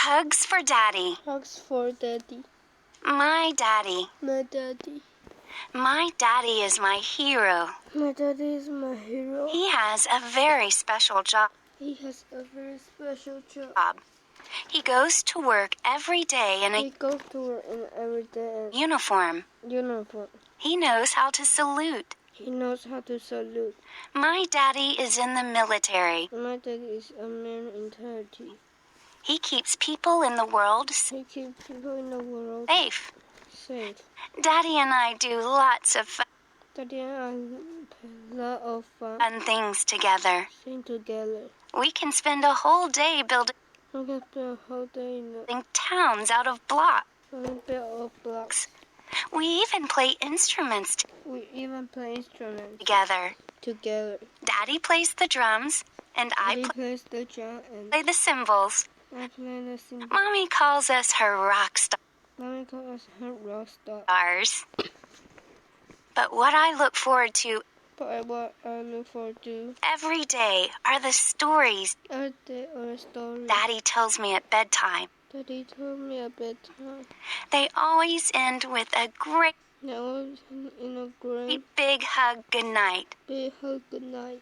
Hugs for Daddy. Hugs for Daddy. My daddy. My daddy. My daddy is my hero. My daddy is my hero. He has a very special job. He has a very special job. He goes to work every day in He a goes to work in every day in uniform. uniform. He knows how to salute. He knows how to salute. My daddy is in the military. My daddy is a man in 30. He keeps people in the world He keeps people in the world safe. safe. Daddy and I do lots of Daddy and I play a lot of fun things together. sing together. We can spend a whole day building We can spend a whole day in the towns out of blocks. bit of blocks. We even play instruments We even play instruments together. together. Daddy plays the drums, and I Daddy plays the drum and play the cymbals. I play the cymbal. Mommy calls us her rock Mommy calls us her rock star. stars. But what I look forward to But what I look forward to every day are the stories are the stories. Daddy tells me at bedtime. Daddy told me a bedtime. They always end with a great That was in a great big hug goodnight. big hug. Good night.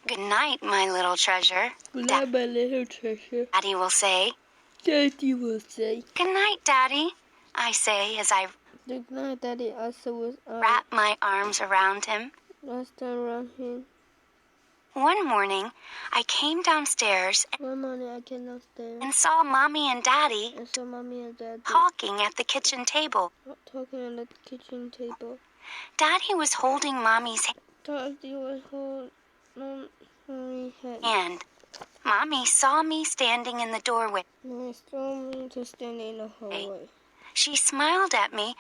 Good night, my little treasure. Good night, my little treasure. Daddy will say. Daddy will say. Good night, Daddy, I say as I Good night, Daddy. Also was wrap my arms around him. last time around him. One morning, I came downstairs One morning I came downstairs and saw Mommy and Daddy and saw Mommy and Daddy talking at the kitchen table. talking on the kitchen table. Daddy was holding Mommy's Daddy was holding Mommy's hand. hand. Mommy saw me standing in the doorway. Mommy saw me to stand in the hallway. She smiled at me,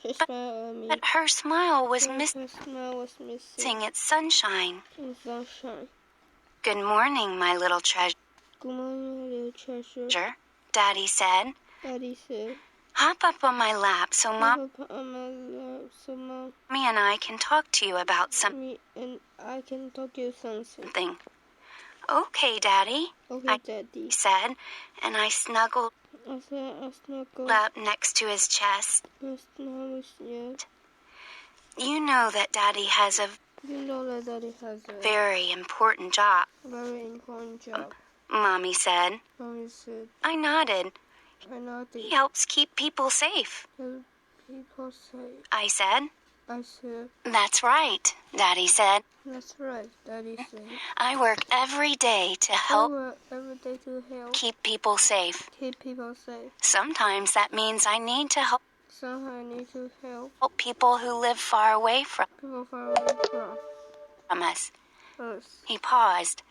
She smiled at me. but her smile was Her missing smile was missing its sunshine. in sunshine. Good morning, my little treasure, Good morning, little treasure. Daddy said. Daddy said. Hop up on my lap so Mommy Pop on my lap so Mommy and I can talk to you about something. and I can talk you something. Okay, Daddy, Okay, Daddy. he said, and I snuggled I said I snuggled up next to his chest. next to Mommy's chest. You know that Daddy has a You know that Daddy has a very important job, very important job. Mommy said. Mommy said. I nodded. I know He that helps keep people safe, people say. I said. I said. That's right, Daddy said. That's right, Daddy said. I work every day to I help work every day to help keep people safe. keep people safe. Sometimes that means I need to help Somehow I need to help people who live far away people far away from us. us. He paused.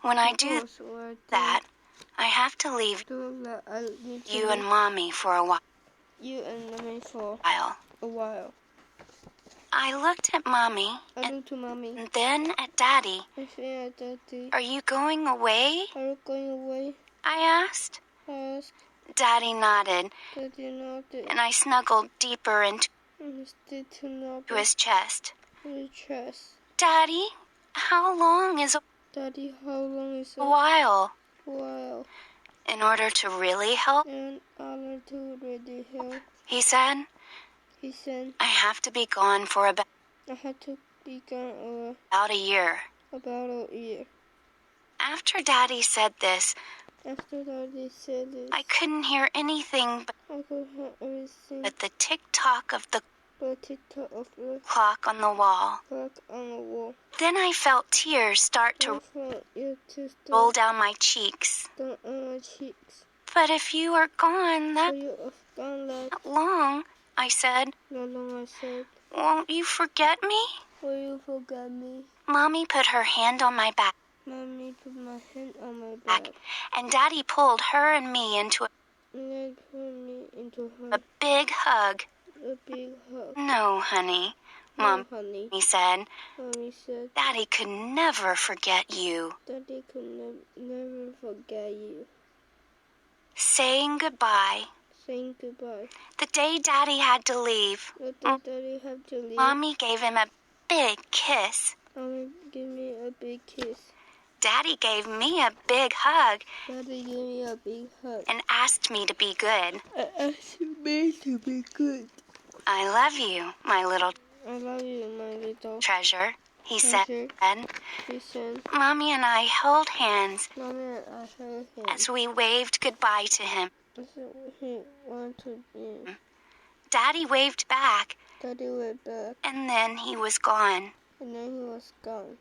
When I do Because what that, I have to leave do that I need to you and Mommy for a while. you and Mommy for a while. I looked at Mommy I look to Mommy. and then at Daddy. I said, Daddy, Are you going away? are you going away? I asked. I asked. Daddy nodded, Daddy nodded. and I snuggled deeper into And he stayed to nod his chest. his chest. Daddy, how long is Daddy, how long is a while? a while? In order to really help, And I want to really help. he said, He said, I have to be gone for I had to be gone about a year. about a year. After Daddy said this, After Daddy said this, I couldn't hear anything I could hear everything but the tick-tock of the but tick-tock of the clock on the wall. clock on the wall. Then I felt tears start I to felt you to roll start down my cheeks. down on my cheeks. But if you are gone So that you have gone like long, I said, no long. I said, won't you forget me? will you forget me? Mommy put her hand on my back, Mommy put my hand on my back and Daddy pulled her and me into and then put me into a big hug. a big hug. No, honey, No, honey, Mommy said. Mommy said, Daddy could never forget you. Daddy could never forget you. Saying goodbye. Saying goodbye. The day Daddy had to leave, The day Daddy had to leave, Mommy gave him a big kiss. Mommy gave me a big kiss. Daddy gave me a big hug Daddy gave me a big hug. and asked me to be good. I asked me to be good. I love you, my little I love you, my little treasure, he treasure. said. He said. Mommy and I held hands Mommy and I held him. as we waved goodbye to him. He wanted to be. Daddy waved back, Daddy went back, and then he was gone. and then he was gone.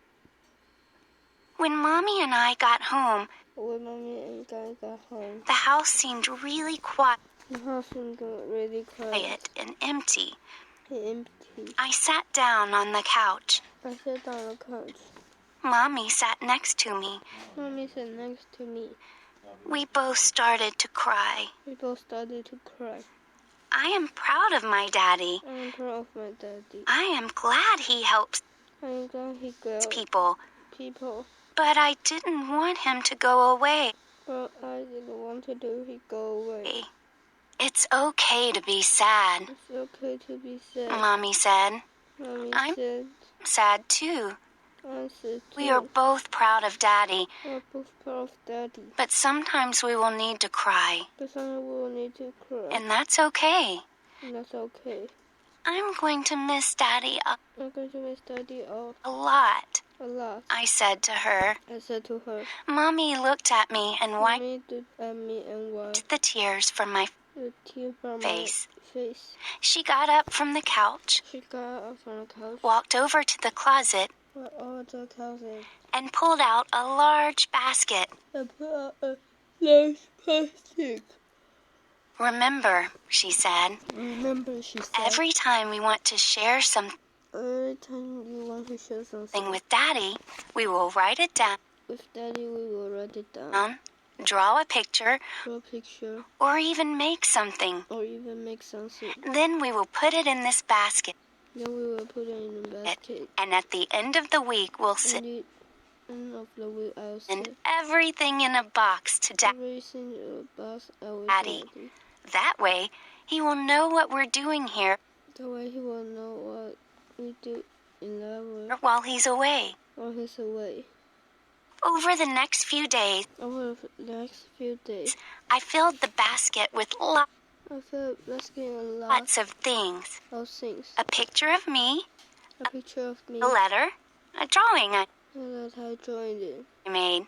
When Mommy and I got home, When Mommy and I got home, the house seemed really quiet the house was really quiet and empty. and empty. I sat down on the couch. I sat on the couch. Mommy sat next to me. Mommy sat next to me. We both started to cry. We both started to cry. I am proud of my daddy. I am proud of my daddy. I am glad he helps I am glad he got people. But But I didn't want him to go away. I didn't want to do he go away. It's okay to be sad, It's okay to be sad. Mommy said. Mommy I'm said. Sad too. I said too. We are both proud of Daddy, We're both proud of Daddy. but sometimes we will need to cry, But sometimes we will need to cry. and that's okay. And that's okay. I'm going to miss Daddy I'm going to miss Daddy a lot, a lot. I said to her. I said to her. Mommy looked at me and wiped Mommy looked at me and wiped the tears from my the tears from face. my face. She got up from the couch, She got up from the couch. walked over to the closet, Went over to the closet. and pulled out a large basket. And put out a large plastic. Remember, she said, Remember, she said. every time we want to share something Every time you want to share something with Daddy, we will write it down, with Daddy, we will write it down. draw a picture, Draw a picture, or even make something. or even make something. Then we will put it in this basket, Then we will put it in the basket. and at the end of the week, we'll And send the end of the week, I'll send everything in a box to Daddy. everything in a box. I will Daddy. Daddy. That way, he will know what we're doing here That way he will know what we do in that way while he's away. while he's away. Over the next few days, Over the next few days, I filled the basket with I felt basket a lot lots of things. of things. A picture of me, A picture of me a letter, a drawing I that I joined it. made.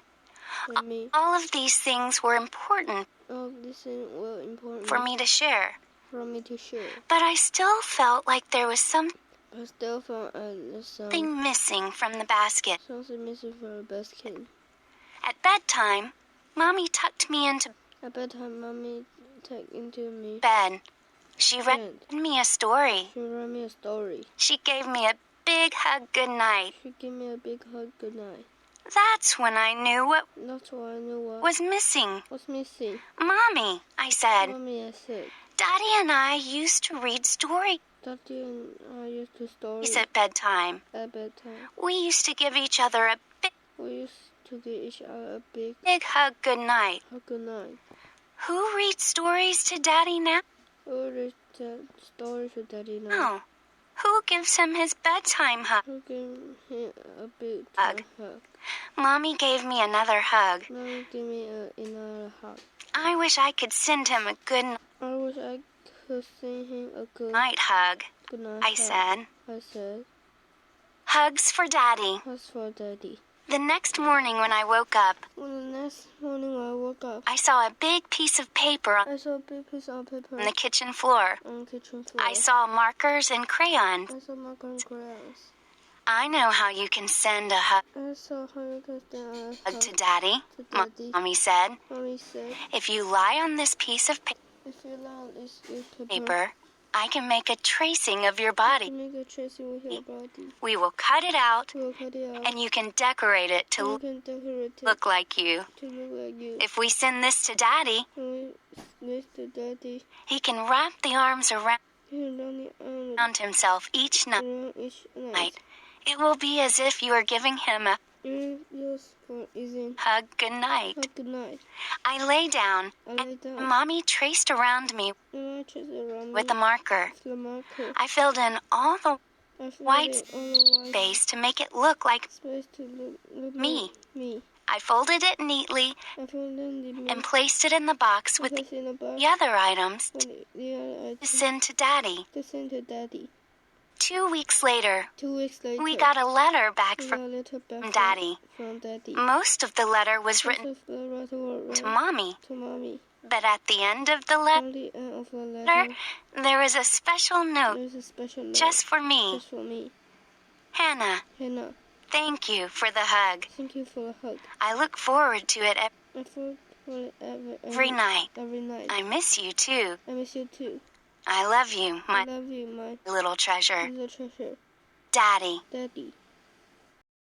And me. All of these things were important All of these things were important for me to share. for me to share. But I still felt like there was something I still found something missing from the basket. missing from the basket. At bedtime, Mommy tucked me into At bedtime, Mommy took into me. bed. She read me a story. She read me a story. She gave me a big hug goodnight. She gave me a big hug goodnight. That's when I knew what That's why I knew what was missing. was missing. Mommy, I said, Mommy, I said. Daddy and I used to read stories Daddy and I used to story at bedtime. at bedtime. We used to give each other a We used to give each other a big big hug goodnight. hug goodnight. Who reads stories to Daddy now? Who read the story to Daddy now? No. Who gives him his bedtime hug? Who gave him a big Hug. hug? Mommy gave me another hug. Mommy gave me another hug. I wish I could send him a good I wish I could send him a good night hug, night I hug. said. I said. Hugs for Daddy. Hugs for Daddy. The next morning when I woke up, When the next morning when I woke up, I saw a big piece of paper I saw a big piece of paper on the kitchen floor. on the kitchen floor. I saw markers and crayons. I saw marker and crayons. I know how you can send a hug I saw how you could send a hug to Daddy, to Daddy. Mommy said. Mommy said, If you lie on this piece of if you allow this paper, paper, I can make a tracing of your to body. make a tracing with your body. We will cut it out, We'll cut it out. and you can decorate it And you to can decorate it look like you. to look like you. If we send this to Daddy, When we this to Daddy, he can wrap the arms you can run it on around himself each around each night. night. It will be as if you are giving him a Yours for isn't hug goodnight. hug goodnight. I lay down, I lay down. Mommy traced around me And I traced around with me a marker. with the marker. I filled in all the I filled white it on the white space to make it look like space to look me. like me. I folded it neatly I found them and placed it in the box with in a box the other items with the other to items send to Daddy. to send to Daddy. 2 weeks later, 2 weeks later, we got a letter back we from got a letter back Daddy. from Daddy. Most of the letter was Most written of the letter was to Mommy, to Mommy. but at the end of the At the end of the letter, there was a special note there's a special note just for me. just for me. Hannah, Hannah, thank you for the hug. thank you for the hug. I look forward to it I thought for it every night. Every night. I miss you too. I miss you too. I love you, I my love you, my little treasure. little treasure. Daddy. Daddy.